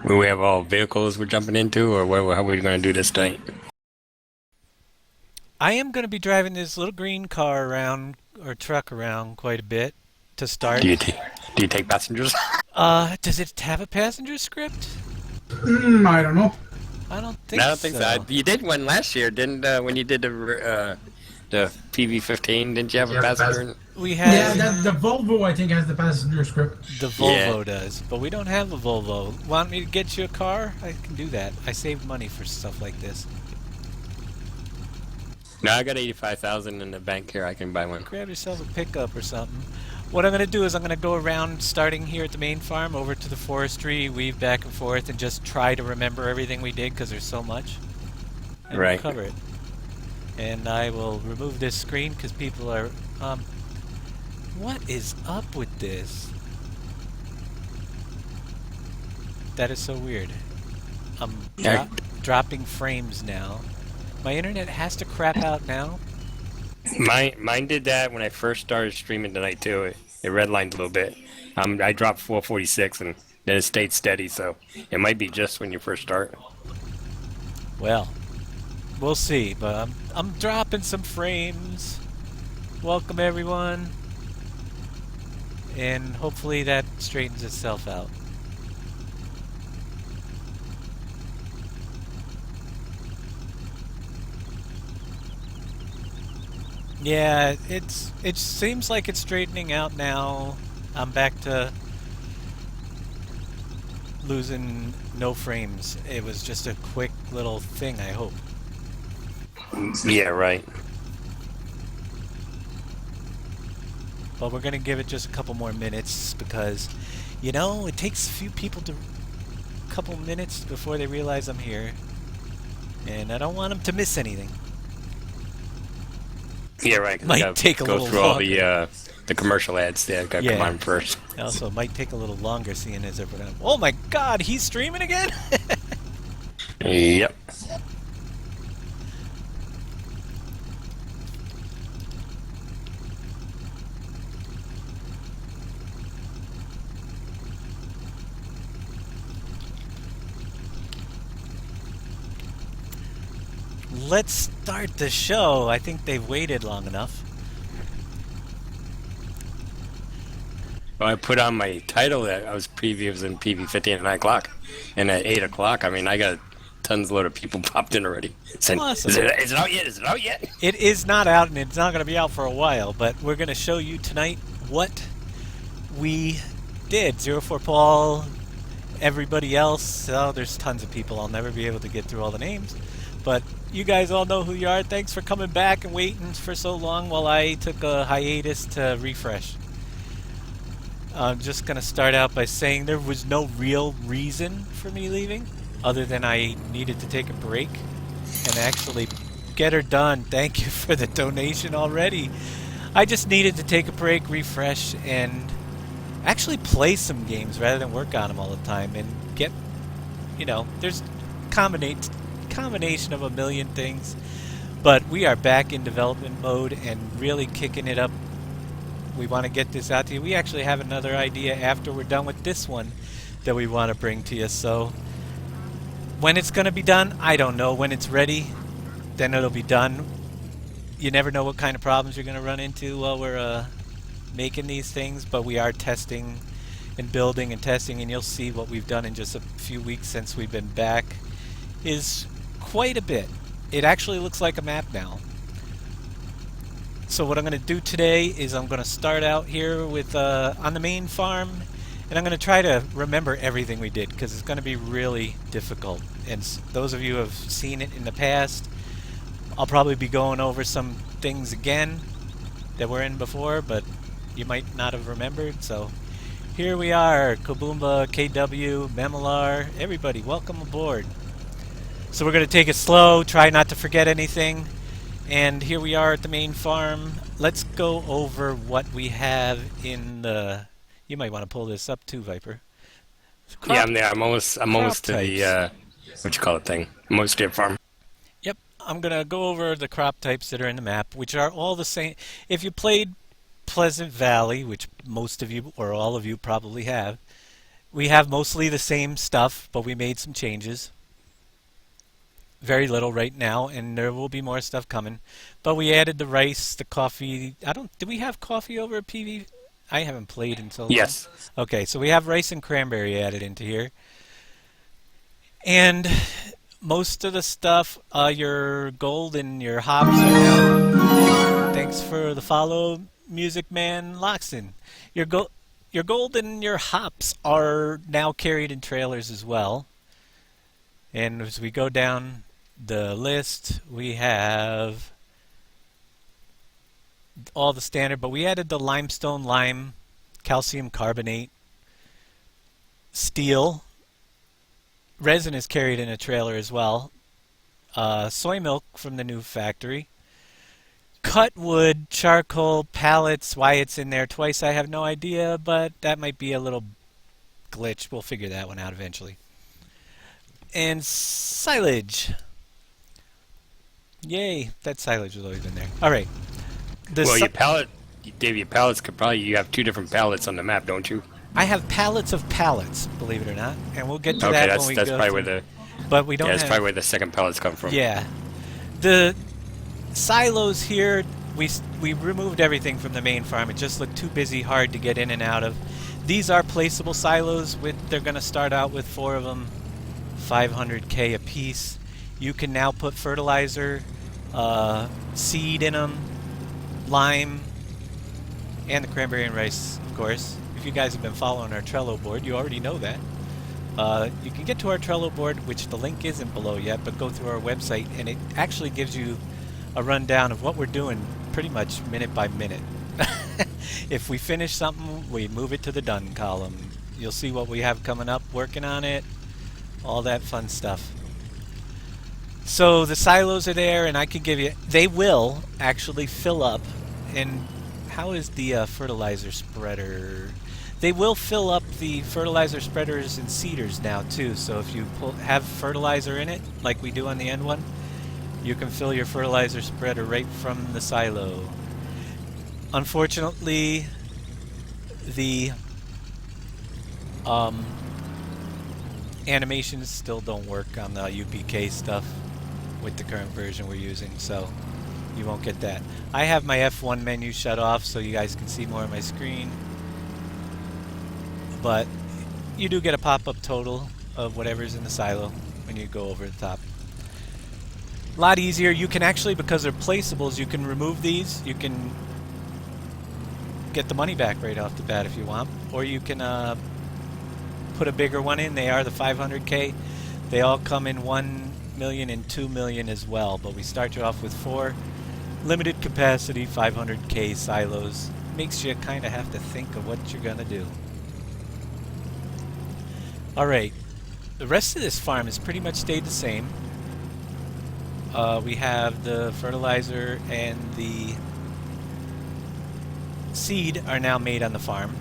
We have all vehicles we're jumping into, or how are we going to do this tonight? I am going to be driving this little green car around or truck around quite a bit to start. Do you take do you take passengers? Does it have a passenger script? I don't know. I don't No, I think don't think so. so. You did one last year, didn't? When you did the PV-15, didn't you have a passenger? We Yeah, have that the Volvo I think has the passenger script. the Yeah. Volvo does, but we don't have a Volvo. Want me to get you a car? I can do that. I saved money for stuff like this. No, I got 85,000 in the bank here. I can buy one. Grab yourself a pickup or something. What I'm going to do is I'm going to go around starting here at the main farm over to the forestry, weave back and forth, and just try to remember everything we did because there's so much. And we'll Right. cover it. And I will remove this screen because people are... what is up with this? That is so weird. I'm Yeah. dropping frames now. My internet has to crap out now. Mine did that when I first started streaming tonight too. It redlined a little bit. I dropped 446 and then it stayed steady. So it might be just when you first start. Well, we'll see, but I'm dropping some frames. Welcome everyone. And hopefully that straightens itself out. Yeah, it seems like it's straightening out now. I'm back to losing no frames. It was just a quick little thing, I hope. Yeah, right. But we're gonna give it just a couple more minutes because, you know, it takes a few people to couple minutes before they realize I'm here, and I don't want them to miss anything. Yeah, right. 'Cause we Might gotta take a go little through all longer. the commercial ads. Yeah, gotta come Yeah. on first. Also, it might take a little longer seeing as everyone. Oh my God, he's streaming again! Yep. Let's start the show. I think they've waited long enough. Well, I put on my title that I was previews in PV-15 at 9 o'clock, and at 8 o'clock, I mean, I got tons load of people popped in already. Saying, Awesome. is it out yet? Is it out yet? It is not out, and it's not going to be out for a while, but we're going to show you tonight what we did. Zero Four Paul, everybody else. Oh, there's tons of people. I'll never be able to get through all the names. But you guys all know who you are. Thanks for coming back and waiting for so long while I took a hiatus to refresh. I'm just going to start out by saying there was no real reason for me leaving other than I needed to take a break and actually get her done. Thank you for the donation already. I just needed to take a break, refresh, and actually play some games rather than work on them all the time and get, you know, there's combination of a million things. But we are back in development mode and really kicking it up. We want to get this out to you. We actually have another idea after we're done with this one that we want to bring to you. So when it's going to be done, I don't know. When it's ready, then it'll be done. You never know what kind of problems you're going to run into while we're making these things, but we are testing and building and testing, and you'll see what we've done in just a few weeks since we've been back is quite a bit. It actually looks like a map now. So what I'm going to do today is I'm going to start out here with on the main farm, and I'm going to try to remember everything we did because it's going to be really difficult. And those of you who have seen it in the past, I'll probably be going over some things again that were in before, but you might not have remembered. So here we are, Kaboomba, KW, Memelar, everybody, welcome aboard. So we're going to take it slow, try not to forget anything. And here we are at the main farm. Let's go over what we have in the... You might want to pull this up too, Viper. Yeah, I'm there. I'm almost to types. the what you call it thing. I'm almost to the farm. Yep, I'm going to go over the crop types that are in the map, which are all the same. If you played Pleasant Valley, which most of you or all of you probably have, We have mostly the same stuff, but we made some changes. Very little right now, and there will be more stuff coming. But we added the rice, the coffee. Did we have coffee over at PV? I haven't played in so long. Yes. Okay, so we have rice and cranberry added into here. And most of the stuff, your gold and your hops are now. Thanks for the follow, Music Man Loxton. Your gold and your hops are now carried in trailers as well. And as we go down the list, we have all the standard, but we added the limestone lime, calcium carbonate, steel. Resin is carried in a trailer as well. Soy milk from the new factory. Cut wood, charcoal, pallets. Why it's in there twice, I have no idea, but that might be a little glitch. We'll figure that one out eventually. And silage. Yay, that silage has always been there. All right. Well, your pallet, Dave, your pallets could probably, you have 2 different pallets on the map, don't you? I have pallets of pallets, believe it or not, and we'll get to Okay, that when we go that's probably through. where the But we don't that's have. probably where the second pallets come from. Yeah, the silos here. We removed everything from the main farm. It just looked too busy, hard to get in and out of. These are placeable silos. They're going to start out with 4 of them, 500K a piece. You can now put fertilizer, seed in them, lime, and the cranberry and rice, of course. If you guys have been following our Trello board, you already know that. You can get to our Trello board, which the link isn't below yet, but go through our website, and it actually gives you a rundown of what we're doing pretty much minute by minute. If we finish something, we move it to the done column. You'll see what we have coming up, working on it, all that fun stuff. So the silos are there, and I can give you... They will actually fill up. And how is the fertilizer spreader? They will fill up the fertilizer spreaders and seeders now, too. So if you have fertilizer in it, like we do on the end one, you can fill your fertilizer spreader right from the silo. Unfortunately, the animations still don't work on the UPK stuff with the current version we're using, so you won't get that. I have my F1 menu shut off so you guys can see more of my screen, but you do get a pop-up total of whatever's in the silo when you go over the top. A lot easier. You can actually, because they're placeables, you can remove these. You can get the money back right off the bat if you want, or you can put a bigger one in. They are the 500K. They all come in 1 million and 2 million as well, but we start you off with 4 limited capacity 500K silos. Makes you kind of have to think of what you're gonna do. Alright, the rest of this farm has pretty much stayed the same. We have the fertilizer and the seed are now made on the farm.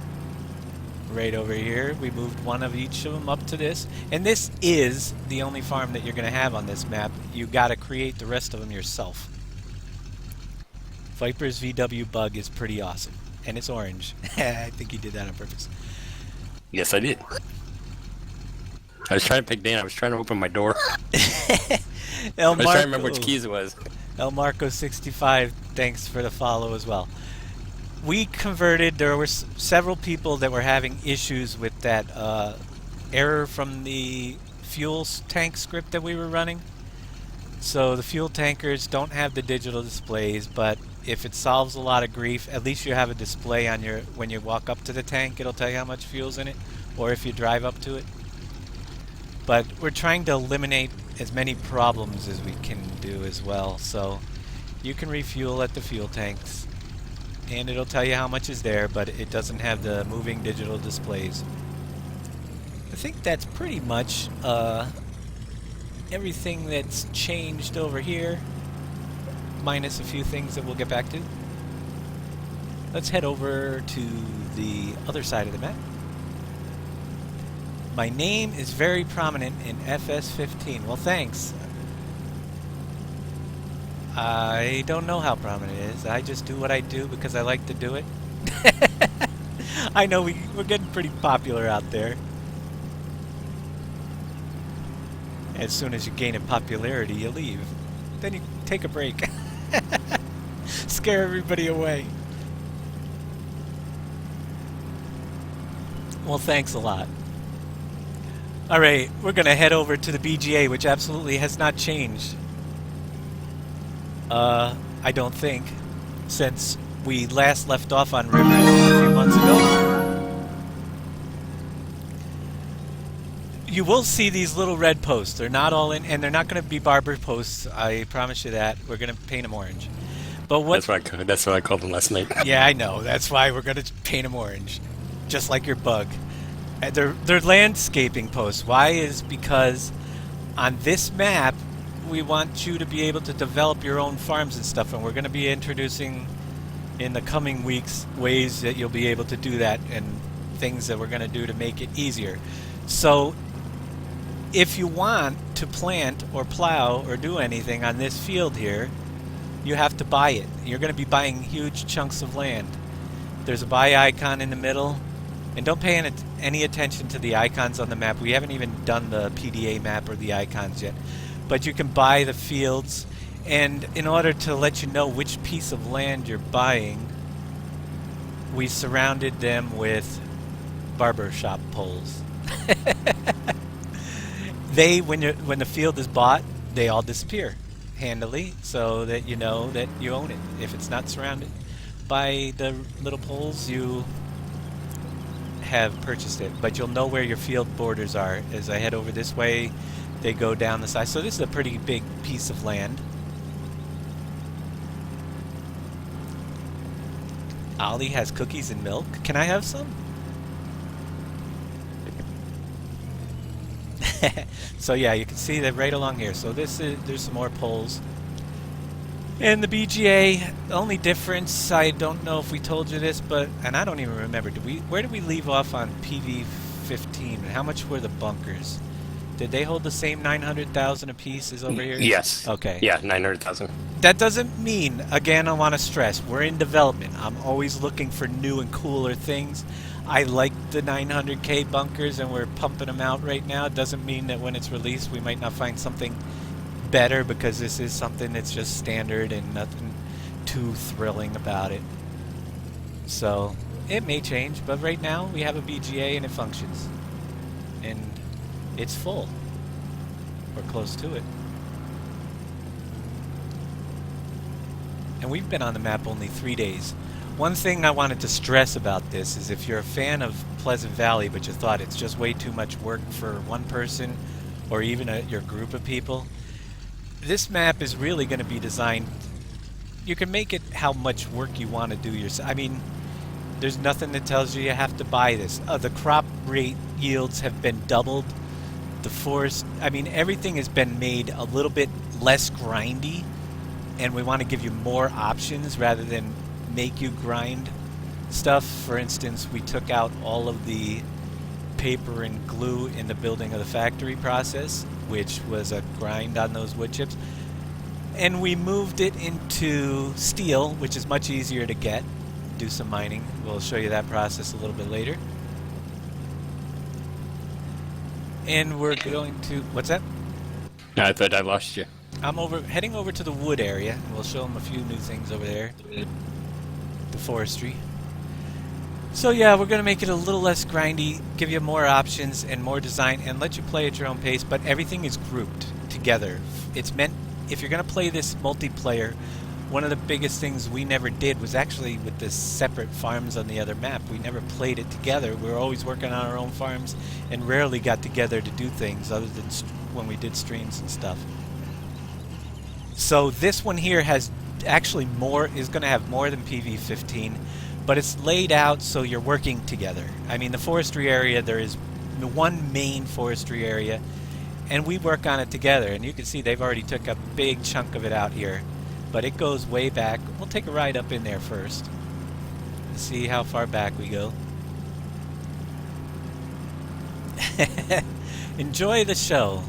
Right over here, we moved one of each of them up to this. And this is the only farm that you're going to have on this map. You got to create the rest of them yourself. Viper's VW bug is pretty awesome. And it's orange. I think he did that on purpose. Yes, I did. I was trying to pick Dan. I was trying to open my door. El I was trying to remember which keys it was. El Marco 65, thanks for the follow as well. We converted, there were several people that were having issues with that error from the fuel tank script that we were running. So the fuel tankers don't have the digital displays, but if it solves a lot of grief, at least you have a display on your, when you walk up to the tank, it'll tell you how much fuel's in it, or if you drive up to it. But we're trying to eliminate as many problems as we can do as well. So you can refuel at the fuel tanks, and it'll tell you how much is there, but it doesn't have the moving digital displays. I think that's pretty much everything that's changed over here, minus a few things that we'll get back to. Let's head over to the other side of the map. My name is very prominent in FS15. Well, thanks. I don't know how prominent it is. I just do what I do because I like to do it. I know we're getting pretty popular out there. As soon as you gain in popularity, you leave. Then you take a break. Scare everybody away. Well, thanks a lot. Alright, we're going to head over to the BGA, which absolutely has not changed. I don't think, since we last left off on Rivers a few months ago. You will see these little red posts. They're not all in, and they're not going to be barber posts. I promise you that. We're going to paint them orange. But what? That's what I called them last night. Yeah, I know. That's why we're going to paint them orange, just like your bug. They're landscaping posts. Why is because on this map we want you to be able to develop your own farms and stuff, and we're going to be introducing in the coming weeks ways that you'll be able to do that and things that we're going to do to make it easier. So if you want to plant or plow or do anything on this field here, you have to buy it. You're going to be buying huge chunks of land. There's a buy icon in the middle, and don't pay any attention to the icons on the map. We haven't even done the PDA map or the icons yet, but you can buy the fields, and in order to let you know which piece of land you're buying, we surrounded them with barbershop poles. When the field is bought, they all disappear handily, so that you know that you own it. If it's not surrounded by the little poles, you have purchased it. But you'll know where your field borders are. As I head over this way, they go down the side. So this is a pretty big piece of land. Ollie has cookies and milk. Can I have some? So yeah, you can see that right along here. So there's some more poles. And the BGA, the only difference, I don't know if we told you this, and I don't even remember, where did we leave off on PV-15? How much were the bunkers? Did they hold the same 900,000 apiece as over here? Yes. Okay. Yeah, 900,000. That doesn't mean, again, I want to stress, we're in development. I'm always looking for new and cooler things. I like the 900K bunkers, and we're pumping them out right now. It doesn't mean that when it's released we might not find something better, because this is something that's just standard and nothing too thrilling about it. So it may change, but right now we have a BGA and it functions. And it's full. We're close to it. And we've been on the map only 3 days. One thing I wanted to stress about this is if you're a fan of Pleasant Valley, but you thought it's just way too much work for one person or even your group of people, this map is really going to be designed. You can make it how much work you want to do yourself. I mean, there's nothing that tells you have to buy this. The crop rate yields have been doubled. The forest, I mean, everything has been made a little bit less grindy, and we want to give you more options rather than make you grind stuff. For instance, we took out all of the paper and glue in the building of the factory process, which was a grind on those wood chips, and we moved it into steel, which is much easier to get. Do some mining. We'll show you that process a little bit later. And we're going to, what's that? I thought I lost you. I'm heading over to the wood area, and we'll show them a few new things over there. The forestry. So yeah, we're going to make it a little less grindy, give you more options and more design, and let you play at your own pace, but everything is grouped together. It's meant, if you're going to play this multiplayer, one of the biggest things we never did was actually with the separate farms on the other map. We never played it together. We were always working on our own farms and rarely got together to do things other than when we did streams and stuff. So this one here has actually is going to have more than PV-15, but it's laid out so you're working together. I mean, the forestry area, there is one main forestry area, and we work on it together. And you can see they've already took a big chunk of it out here, but it goes way back. We'll take a ride up in there first. See how far back we go. Enjoy the show.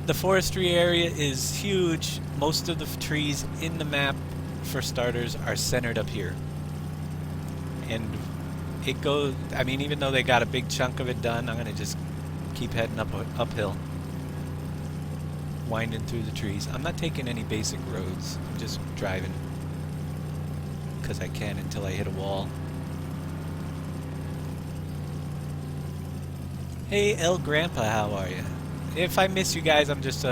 The forestry area is huge. Most of the trees in the map, for starters, are centered up here. And it goes. I mean, even though they got a big chunk of it done, I'm gonna just keep heading uphill, winding through the trees. I'm not taking any basic roads. I'm just driving because I can until I hit a wall. Hey, El Grandpa, how are you? If I miss you guys, I'm just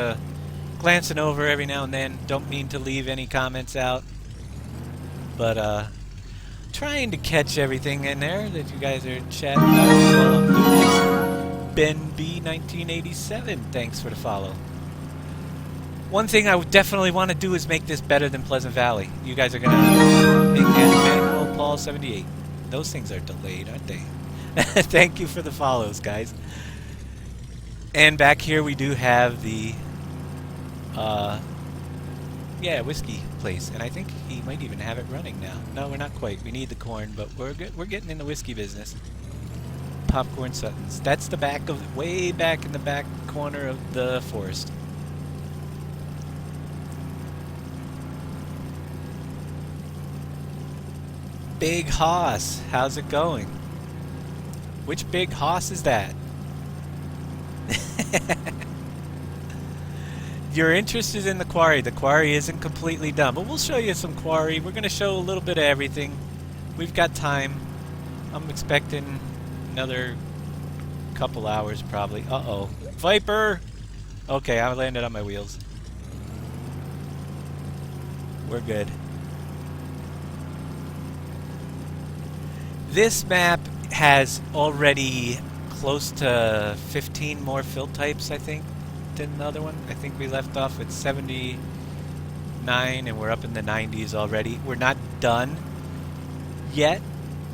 glancing over every now and then. Don't mean to leave any comments out, but trying to catch everything in there that you guys are chatting about. Ben B 1987, thanks for the follow. One thing I would definitely want to do is make this better than Pleasant Valley. You guys are gonna make Manuel Paul 78. Those things are delayed, aren't they? Thank you for the follows, guys. And back here we do have the whiskey place, and I think he might even have it running now. No, we're not quite. We need the corn, but we're getting in the whiskey business. Popcorn Suttons. That's the back of, way back in the back corner of the forest. Big Hoss, how's it going? Which Big Hoss is that? Your interest is in the quarry. The quarry isn't completely done, but we'll show you some quarry. We're going to show a little bit of everything. We've got time. I'm expecting another couple hours probably. Uh-oh. Viper! Okay, I landed on my wheels. We're good. This map has already close to 15 more fill types, I think, than the other one. I think we left off at 79 and we're up in the 90s already. We're not done yet,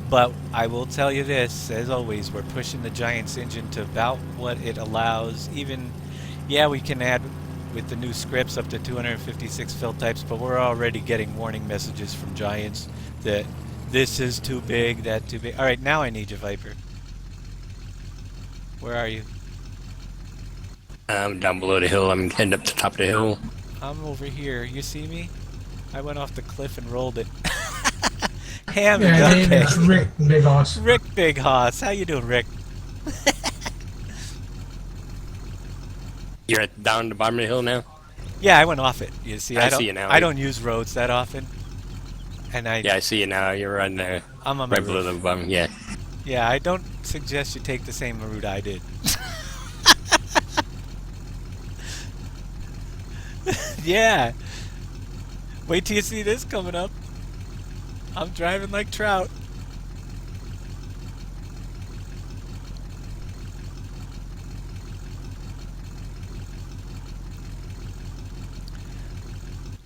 but I will tell you this, as always, we're pushing the Giants engine to about what it allows. Even, yeah, we can add with the new scripts up to 256 fill types, but we're already getting warning messages from Giants that this is too big, that too big. Alright, now I need you, Viper. Where are you? I'm down below the hill. I'm heading up to the top of the hill. I'm over here. You see me? I went off the cliff and rolled it. Ham and Yeah, okay. it's Rick Big Hoss. Rick Big Hoss. How you doing, Rick? You're at down the bottom of the hill now? Yeah, I went off it. You see, I don't, see you now. I don't use roads that often. And Yeah, I see you now. You're on there. I'm on my Right below roof. the bottom. Yeah. Yeah, I don't suggest you take the same route I did. Yeah. Wait till you see this coming up. I'm driving like Trout.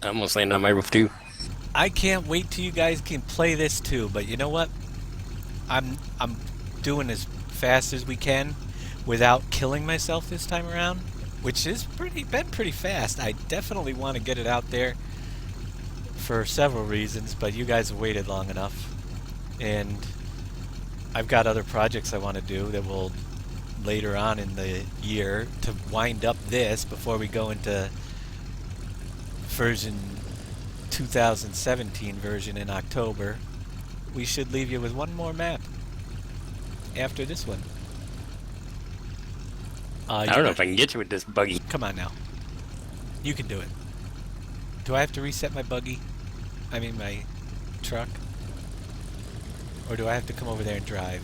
I almost landed on my roof too. I can't wait till you guys can play this too, but you know what? I'm doing as fast as we can without killing myself this time around, which is been pretty fast. I definitely want to get it out there for several reasons, but you guys have waited long enough. And I've got other projects I want to do that will later on in the year to wind up this before we go into version 2017 version in October. We should leave you with one more map after this one. I don't know if I can get you with this buggy. Come on now. You can do it. Do I have to reset my buggy? I mean my truck? Or do I have to come over there and drive?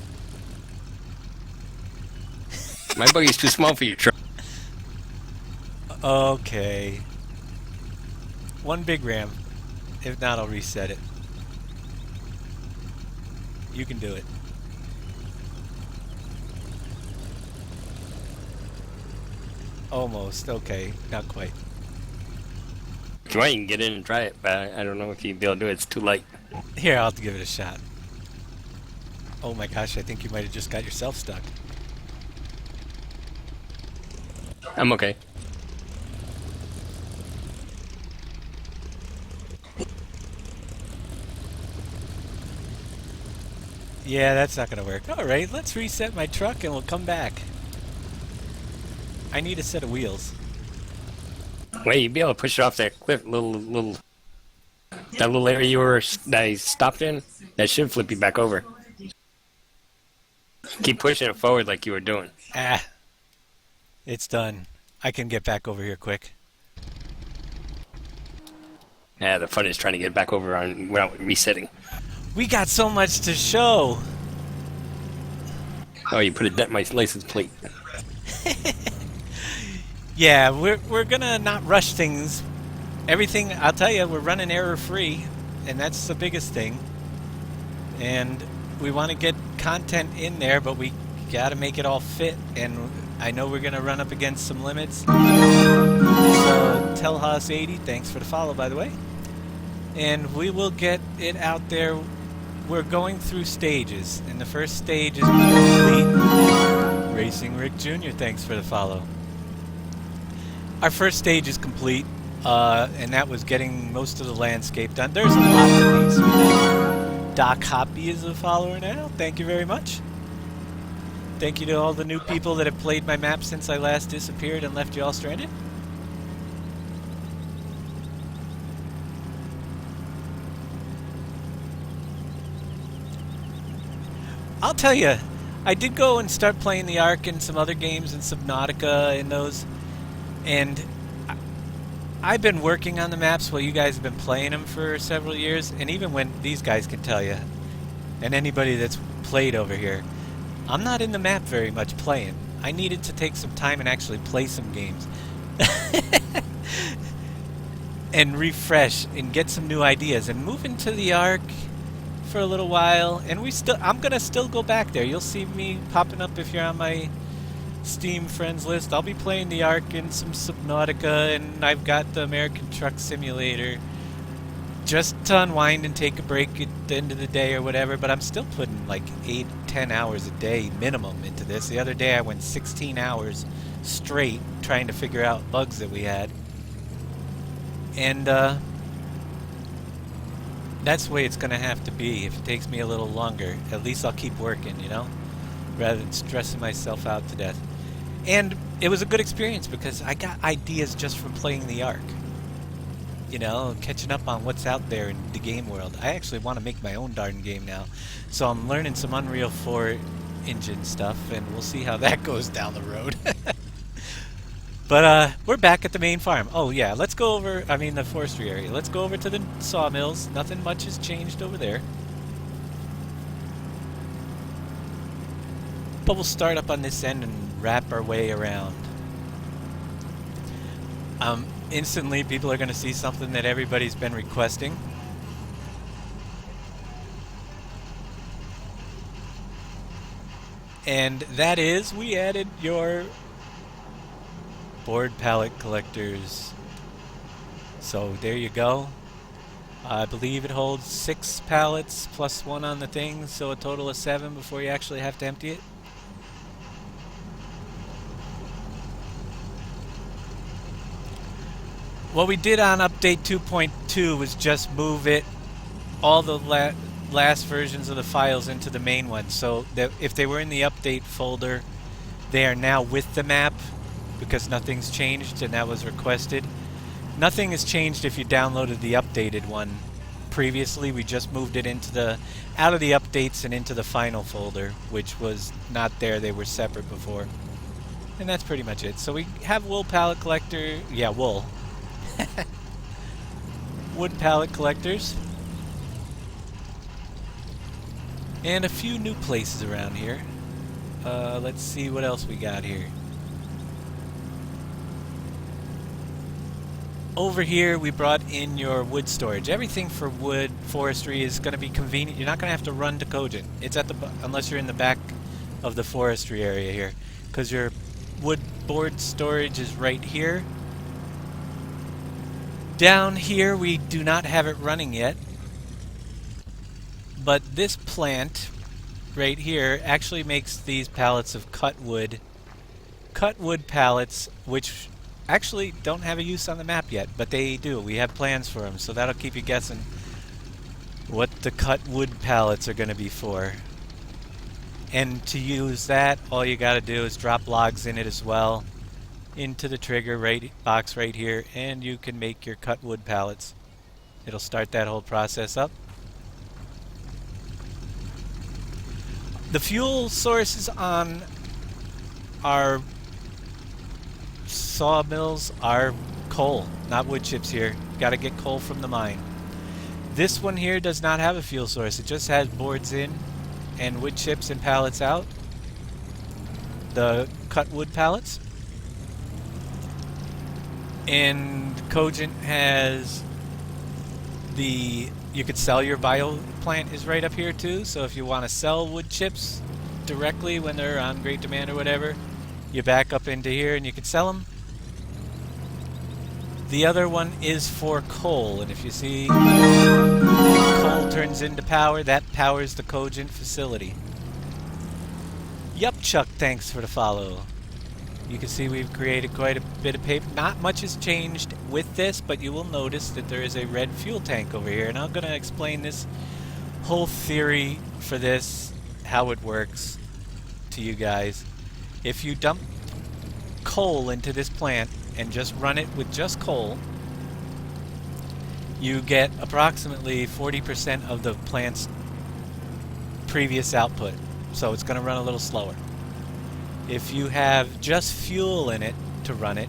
My buggy's too small for your truck. Okay. One big ram. If not, I'll reset it. You can do it. Almost. Okay. Not quite. If you want, you can get in and try it, but I don't know if you'd be able to do it. It's too light. Here, I'll have to give it a shot. Oh my gosh, I think you might have just got yourself stuck. I'm okay. Yeah, that's not gonna work. Alright, let's reset my truck and we'll come back. I need a set of wheels. Wait, you'd be able to push it off that cliff, that little area that I stopped in. That should flip you back over. Keep pushing it forward like you were doing. Ah, it's done. I can get back over here quick. Yeah, the fun is trying to get back over on without resetting. We got so much to show. Oh, you put a dent in my license plate. Yeah, we're gonna not rush things. Everything, I'll tell you, we're running error free, and that's the biggest thing. And we want to get content in there, but we got to make it all fit. And I know we're gonna run up against some limits. So Telhaus80, thanks for the follow, by the way. And we will get it out there. We're going through stages, and the first stage is complete. Racing Rick Jr., thanks for the follow. Our first stage is complete, and that was getting most of the landscape done. There's a lot that needs to be done. Doc Hoppy is a follower now. Thank you very much. Thank you to all the new people that have played my map since I last disappeared and left you all stranded. I'll tell you, I did go and start playing the Ark and some other games and Subnautica and those, and I've been working on the maps while you guys have been playing them for several years, and even when these guys can tell you, and anybody that's played over here, I'm not in the map very much playing. I needed to take some time and actually play some games. And refresh and get some new ideas and move into the Ark for a little while, and I'm gonna still go back there. You'll see me popping up if you're on my Steam friends list. I'll be playing the Ark and some Subnautica, and I've got the American Truck Simulator just to unwind and take a break at the end of the day or whatever, but I'm still putting like 8-10 hours a day minimum into this. The other day I went 16 hours straight trying to figure out bugs that we had, and that's the way it's going to have to be. If it takes me a little longer, at least I'll keep working, you know, rather than stressing myself out to death. And it was a good experience because I got ideas just from playing the Ark, you know, catching up on what's out there in the game world. I actually want to make my own darn game now, so I'm learning some Unreal 4 engine stuff, and we'll see how that goes down the road. But we're back at the main farm. Oh yeah, let's go over, the forestry area. Let's go over to the sawmills. Nothing much has changed over there. But we'll start up on this end and wrap our way around. Instantly people are going to see something that everybody's been requesting. And that is, we added your board pallet collectors. So there you go. I believe it holds 6 pallets plus 1 on the thing, so a total of 7 before you actually have to empty it. What we did on update 2.2 was just move it, all the last versions of the files into the main one, so that if they were in the update folder, they are now with the map, because nothing's changed and that was requested. Nothing has changed if you downloaded the updated one. Previously we just moved it into out of the updates and into the final folder, which was not there. They were separate before. And that's pretty much it. So we have wool pallet collector, wool. Wood pallet collectors. And a few new places around here. Let's see what else we got here. Over here we brought in your wood storage. Everything for wood forestry is going to be convenient. You're not going to have to run to Cogent. It's at unless you're in the back of the forestry area here, because your wood board storage is right here. Down here we do not have it running yet, but this plant right here actually makes these pallets of cut wood pallets, which actually don't have a use on the map yet, but they do. We have plans for them, so that'll keep you guessing what the cut wood pallets are going to be for. And to use that, all you got to do is drop logs in it as well, into the trigger box right here, and you can make your cut wood pallets. It'll start that whole process up. The fuel sources on our sawmills are coal, not wood chips here. Got to get coal from the mine. This one here does not have a fuel source. It just has boards in and wood chips and pallets out. The cut wood pallets. And Cogent has the... You could sell your bio plant is right up here too. So if you want to sell wood chips directly when they're on great demand or whatever, you back up into here and you can sell them. The other one is for coal, and if you see coal turns into power, that powers the Cogent facility. Yup, Chuck, thanks for the follow. You can see we've created quite a bit of paper. Not much has changed with this, but you will notice that there is a red fuel tank over here, and I'm going to explain this whole theory for this, how it works to you guys. If you dump coal into this plant and just run it with just coal, you get approximately 40% of the plant's previous output. So it's going to run a little slower. If you have just fuel in it to run it,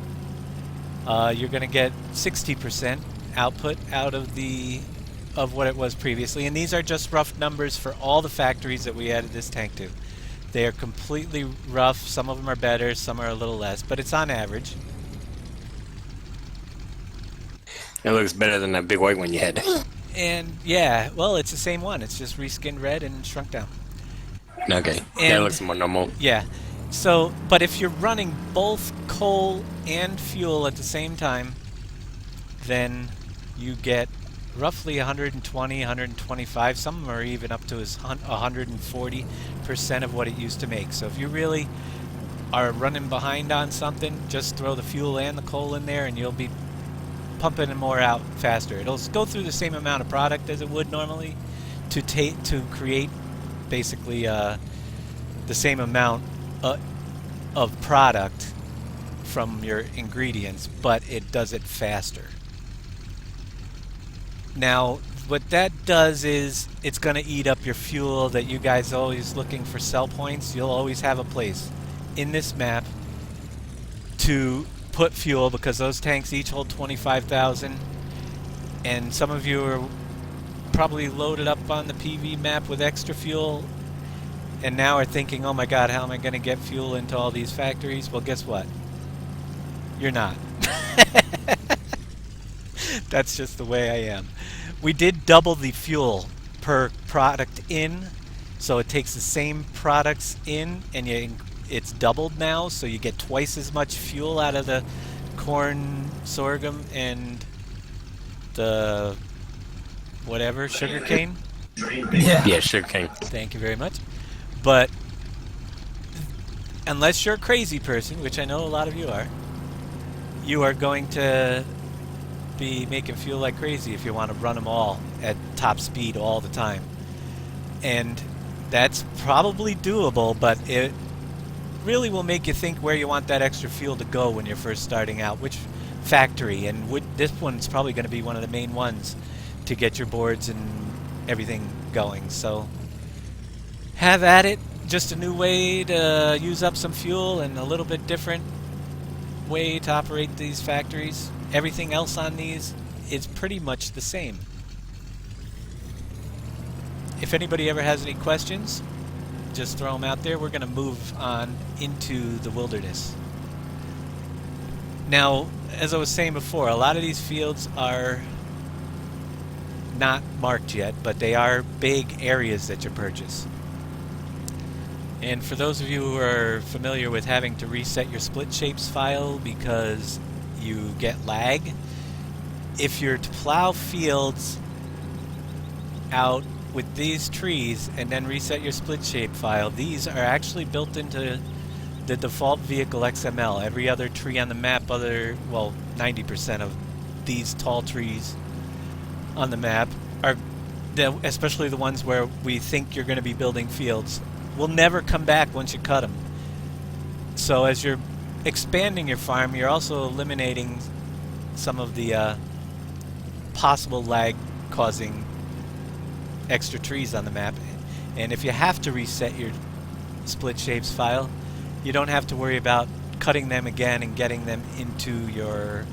you're going to get 60% output out of what it was previously. And these are just rough numbers for all the factories that we added this tank to. They are completely rough. Some of them are better, some are a little less, but it's on average. It looks better than that big white one you had. And yeah, well, it's the same one. It's just reskinned red and shrunk down. Okay, And- that looks more normal. Yeah. So, but if you're running both coal and fuel at the same time, then you get roughly 120, 125. Some of them are even up to as 140% of what it used to make. So if you really are running behind on something, just throw the fuel and the coal in there and you'll be pumping more out faster. It'll go through the same amount of product as it would normally to create basically the same amount of product from your ingredients, but it does it faster. Now, what that does is it's going to eat up your fuel that you guys are always looking for sell points. You'll always have a place in this map to put fuel because those tanks each hold 25,000, and some of you are probably loaded up on the PV map with extra fuel and now are thinking, oh my god, how am I going to get fuel into all these factories? Well, guess what? You're not. That's just the way I am. We did double the fuel per product in, so it takes the same products in and it's doubled now, so you get twice as much fuel out of the corn, sorghum, and the whatever, sugarcane. Yeah, sugarcane. Thank you very much. But unless you're a crazy person, which I know a lot of you are going to be making fuel like crazy if you want to run them all at top speed all the time. And that's probably doable, but it really will make you think where you want that extra fuel to go when you're first starting out, which factory, and this one's probably going to be one of the main ones to get your boards and everything going. So have at it. Just a new way to use up some fuel and a little bit different way to operate these factories. Everything else on these is pretty much the same. If anybody ever has any questions, just throw them out there. We're going to move on into the wilderness. Now, as I was saying before, a lot of these fields are not marked yet, but they are big areas that you purchase. And for those of you who are familiar with having to reset your split shapes file because you get lag, if you're to plow fields out with these trees and then reset your split shape file, these are actually built into the default vehicle XML. Every other tree on the map, 90% of these tall trees on the map are, especially the ones where we think you're going to be building fields, will never come back once you cut them. So as you're expanding your farm, you're also eliminating some of the possible lag causing extra trees on the map. And if you have to reset your split shapes file. You don't have to worry about cutting them again and getting them into your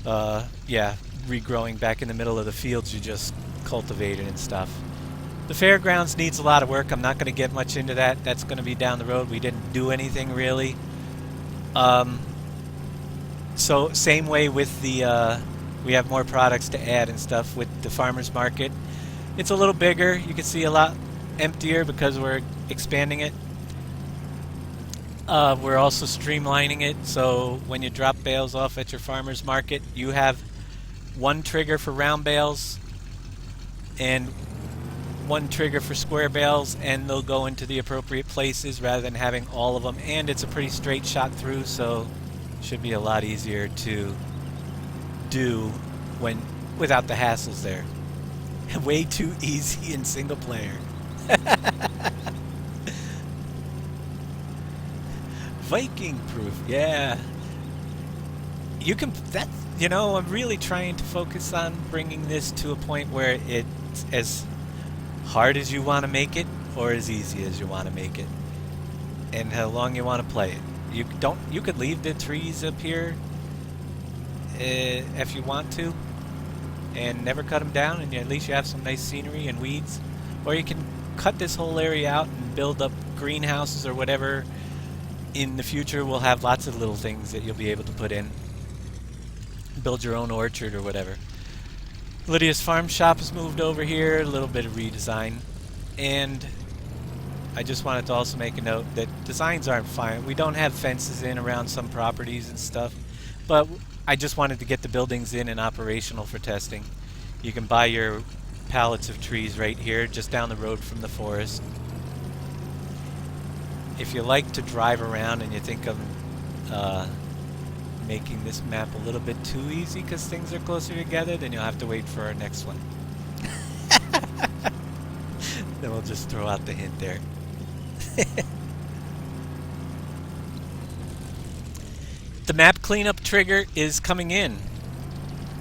regrowing back in the middle of the fields you just cultivated and stuff. The fairgrounds needs a lot of work. I'm not going to get much into that. That's going to be down the road. We didn't do anything really. So same way with the we have more products to add and stuff with the farmers market. It's a little bigger. You can see a lot emptier because we're expanding it. We're also streamlining it, so when you drop bales off at your farmer's market, you have one trigger for round bales and one trigger for square bales, and they'll go into the appropriate places rather than having all of them. And it's a pretty straight shot through, so it should be a lot easier to do without the hassles there. Way too easy in single player. Viking proof, yeah. You can, I'm really trying to focus on bringing this to a point where it's as hard as you want to make it or as easy as you want to make it, and how long you want to play it. You could leave the trees up here if you want to and never cut them down, and at least you have some nice scenery and weeds. Or you can cut this whole area out and build up greenhouses or whatever. In the future, we'll have lots of little things that you'll be able to put in. Build your own orchard or whatever. Lydia's Farm Shop has moved over here, a little bit of redesign. And I just wanted to also make a note that designs aren't fine. We don't have fences in around some properties and stuff, but I just wanted to get the buildings in and operational for testing. You can buy your pallets of trees right here, just down the road from the forest. If you like to drive around and you think I'm making this map a little bit too easy because things are closer together, then you'll have to wait for our next one. Then we'll just throw out the hint there. The map cleanup trigger is coming in.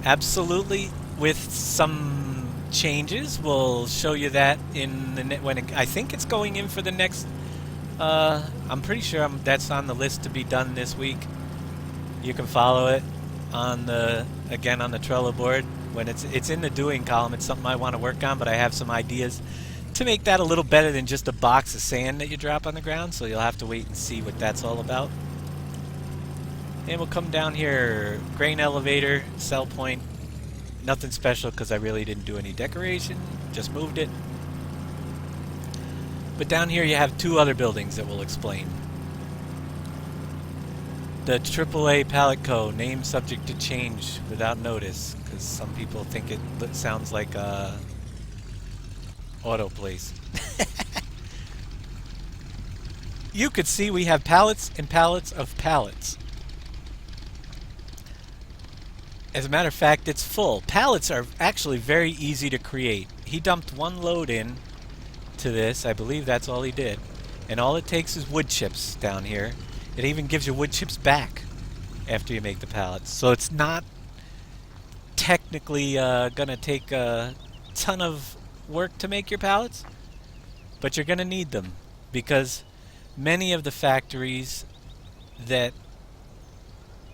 Absolutely, with some changes. We'll show you that in the I think it's going in for the next. I'm pretty sure that's on the list to be done this week. You can follow it on the Trello board when it's in the doing column. It's something I want to work on, but I have some ideas to make that a little better than just a box of sand that you drop on the ground. So you'll have to wait and see what that's all about. And we'll come down here. Grain elevator, sell point. Nothing special because I really didn't do any decoration. Just moved it. But down here you have two other buildings that we'll explain. The AAA Pallet Co. name subject to change without notice, because some people think it sounds like a auto place. You could see we have pallets and pallets of pallets. As a matter of fact, it's full. Pallets are actually very easy to create. He dumped one load in to this. I believe that's all he did. And all it takes is wood chips down here. It even gives you wood chips back after you make the pallets. So it's not technically going to take a ton of work to make your pallets, but you're going to need them because many of the factories that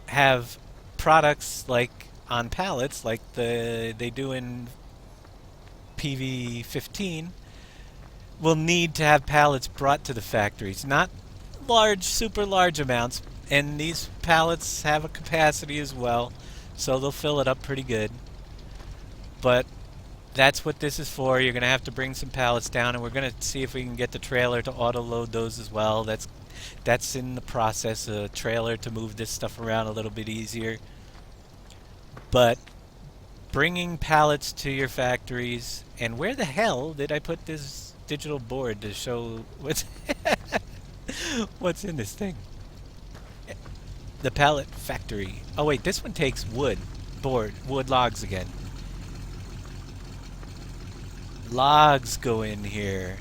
have products like on pallets, like they do in PV15, will need to have pallets brought to the factories. Not large, super large amounts, and these pallets have a capacity as well, so they'll fill it up pretty good. But that's what this is for. You're going to have to bring some pallets down, and we're going to see if we can get the trailer to auto-load those as well. That's in the process, a trailer to move this stuff around a little bit easier. But bringing pallets to your factories, and where the hell did I put this digital board to show what's in this thing? The pallet factory. Oh wait, this one takes wood logs again. Logs go in here.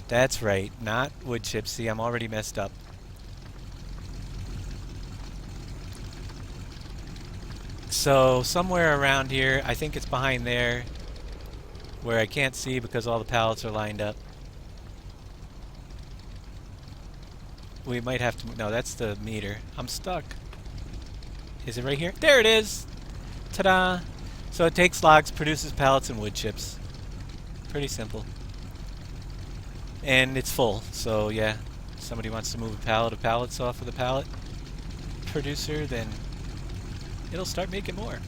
That's right, not wood chips. See, I'm already messed up. So somewhere around here, I think it's behind there, where I can't see because all the pallets are lined up. We might have to... No, that's the meter. I'm stuck. Is it right here? There it is! Ta-da! So it takes logs, produces pallets and wood chips. Pretty simple. And it's full, so yeah. If somebody wants to move a pallet of pallets off of the pallet producer, then it'll start making more.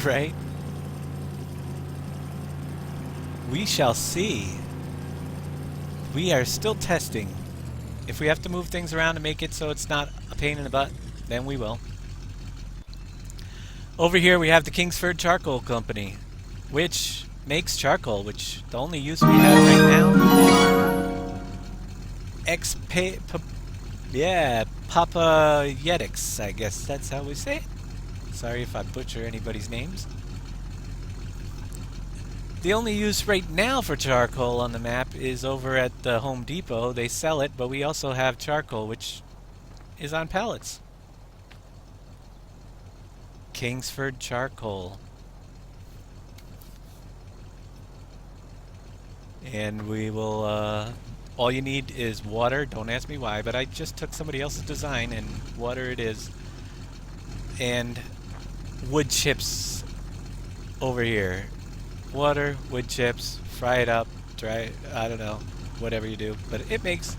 Right? We shall see. We are still testing. If we have to move things around to make it so it's not a pain in the butt, then we will. Over here we have the Kingsford Charcoal Company, which makes charcoal, which the only use we have right now... Papayetics, I guess that's how we say it. Sorry if I butcher anybody's names. The only use right now for charcoal on the map is over at the Home Depot. They sell it, but we also have charcoal, which is on pallets. Kingsford Charcoal. And we will, all you need is water. Don't ask me why, but I just took somebody else's design and water it is. And wood chips over here. Water, wood chips, fry it up, dry it, I don't know, whatever you do. But it makes,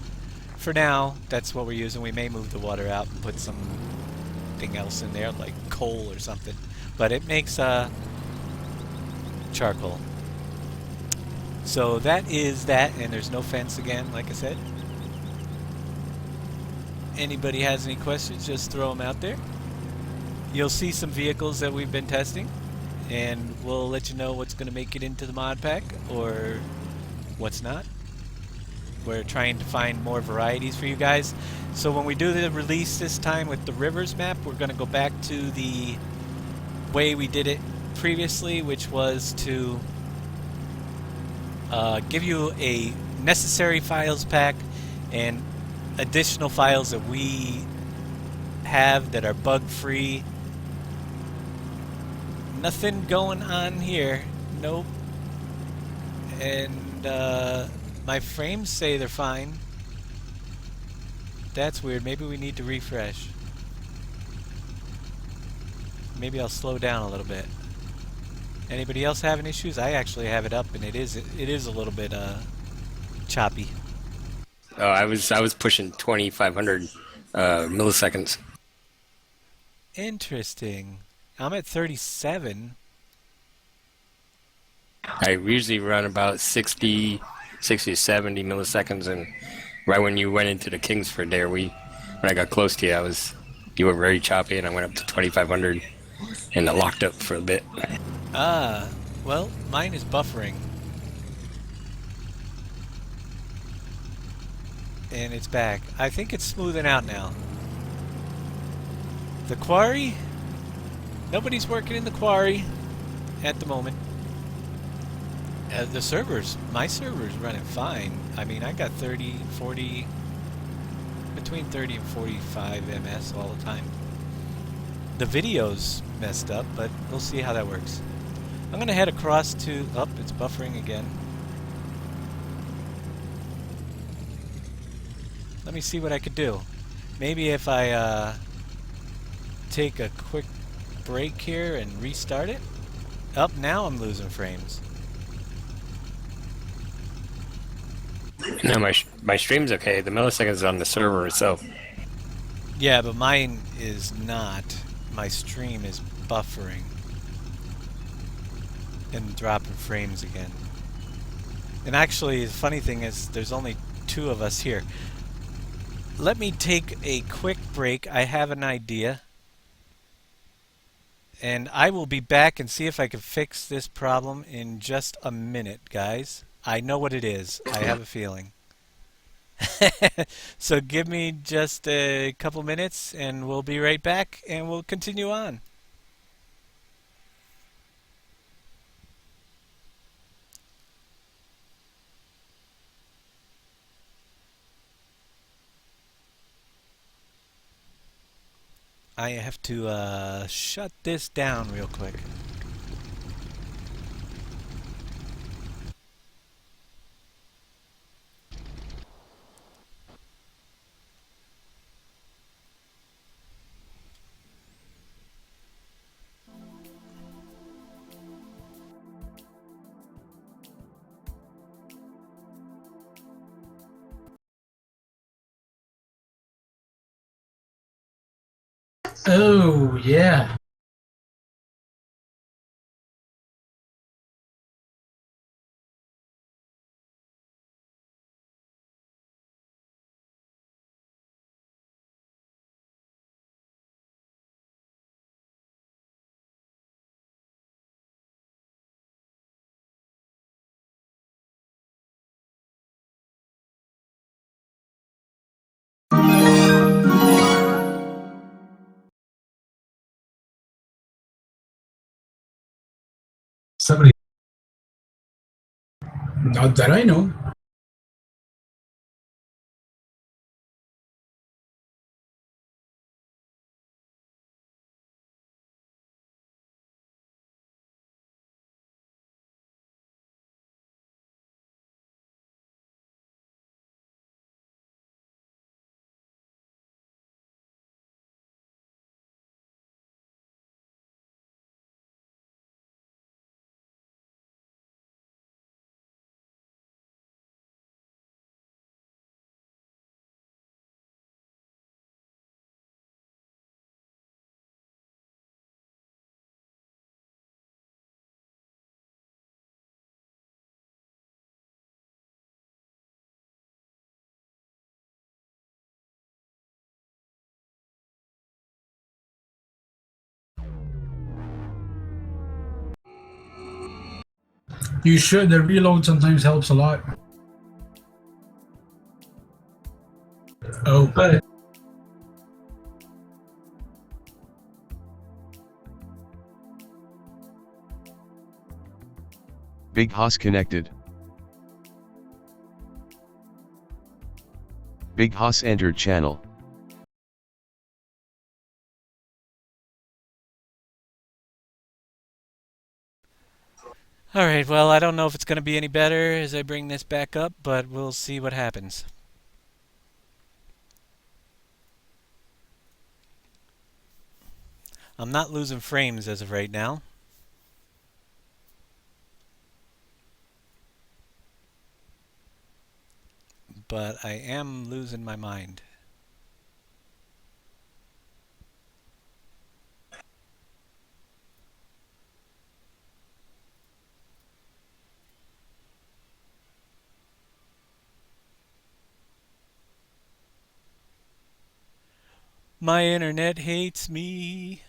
for now, that's what we're using. We may move the water out and put something else in there, like coal or something. But it makes charcoal. So that is that, and there's no fence again, like I said. Anybody has any questions, just throw them out there. You'll see some vehicles that we've been testing, and we'll let you know what's going to make it into the mod pack or what's not. We're trying to find more varieties for you guys. So when we do the release this time with the Rivers map, we're going to go back to the way we did it previously, which was to give you a necessary files pack and additional files that we have that are bug-free. Nothing going on here. Nope. And my frames say they're fine. That's weird. Maybe we need to refresh. Maybe I'll slow down a little bit. Anybody else having issues? I actually have it up, and it is a little bit choppy. Oh, I was pushing 2,500 milliseconds. Interesting. I'm at 37. I usually run about 60 to 70 milliseconds, and right when you went into the Kingsford there, when I got close to you, you were very choppy, and I went up to 2,500, and it locked up for a bit. Ah, well, mine is buffering. And it's back. I think it's smoothing out now. The quarry? Nobody's working in the quarry at the moment. The servers, my server's running fine. I mean, I got 30, 40, between 30 and 45 ms all the time. The video's messed up, but we'll see how that works. I'm going to head across to... Oh, it's buffering again. Let me see what I could do. Maybe if I take a quick break here and restart it. Up now I'm losing frames. No, my stream's okay. The milliseconds on the server itself. Yeah, but mine is not. My stream is buffering and dropping frames again. And actually, the funny thing is, there's only 2 of us here. Let me take a quick break. I have an idea. And I will be back and see if I can fix this problem in just a minute, guys. I know what it is. I have a feeling. So give me just a couple minutes and we'll be right back and we'll continue on. I have to shut this down real quick. Oh, yeah. Somebody. Not that I know. You should. The reload sometimes helps a lot. Oh, but Big Hoss connected. Big Hoss entered channel. Alright, well, I don't know if it's going to be any better as I bring this back up, but we'll see what happens. I'm not losing frames as of right now. But I am losing my mind. My internet hates me.